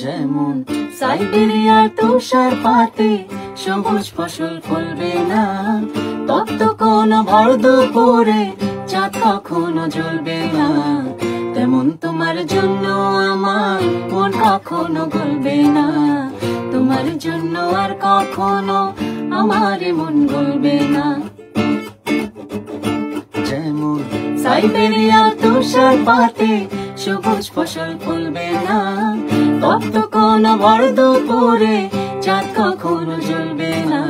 যেমন সাইবেরিয়ার তুষারপাতে সবুজ ফসল ফলবে না, তপ্ত কোন ভর দুপুরে চাঁদ কখনো জ্বলবে না, তেমন তোমার জন্য আমার মন কখনো গলবে না, তোমার জন্য আর কখনো আমার মন গলবে না। যেমন সাইবেরিয়া তুষারপাতে সবুজ ফসল ফলবে না, তপ্ত কোন ভর দুপুরে চাঁদ কখনো জ্বলবে না,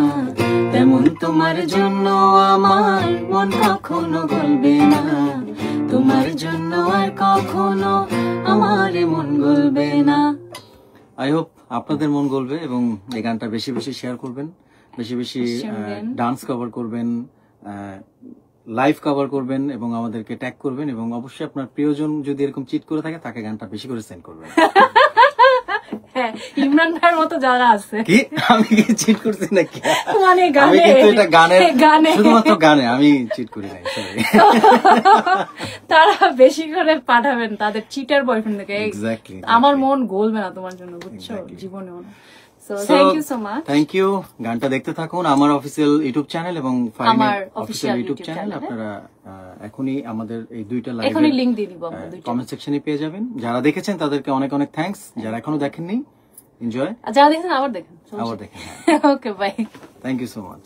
তেমন তোমার জন্য আমার মন কখনো গলবে না, তোমার জন্য আর কখনো আমার মন গলবে না। আই হোপ আপনাদের মন গলবে এবং এই গানটা বেশি বেশি শেয়ার করবেন, বেশি বেশি ডান্স কভার করবেন, লাইভ কভার করবেন এবং আমাদেরকে ট্যাগ করবেন, এবং অবশ্যই আপনার প্রিয়জন যদি এরকম চিট করে থাকে তাকে গানটা বেশি করে সেন্ড করবেন। হ্যাঁ, ইমরান ভাইয়ের মতো যারা আছে। কি আমি কি চিট করছি নাকি? মানে আমি কিন্তু এটা গানে, শুধুমাত্র গানে, আমি চিট করি নাই, সরি। তারা বেশি করে পাঠাবেন তাদের চিটার বয়ফ্রেন্ডকে। এক্স্যাক্টলি, আমার মন গলবে না তোমার জন্য, বুঝছো, জীবনেও না। Thank you so much. Thank you. গানটা দেখতে থাকুন আমার অফিসিয়াল ইউটিউব চ্যানেল এবং আমার অফিসিয়াল ইউটিউব চ্যানেল। আপনারা এখনই আমাদের এই দুইটা এখনই লিংক দিয়ে দিব, কমেন্ট সেকশনে পেয়ে যাবেন। যারা দেখেছেন তাদেরকে অনেক অনেক থ্যাঙ্কস, যারা এখনো দেখেননি এনজয়, যারা দেখেন আবার দেখেন, আবার দেখেন। Okay bye, thank you so much.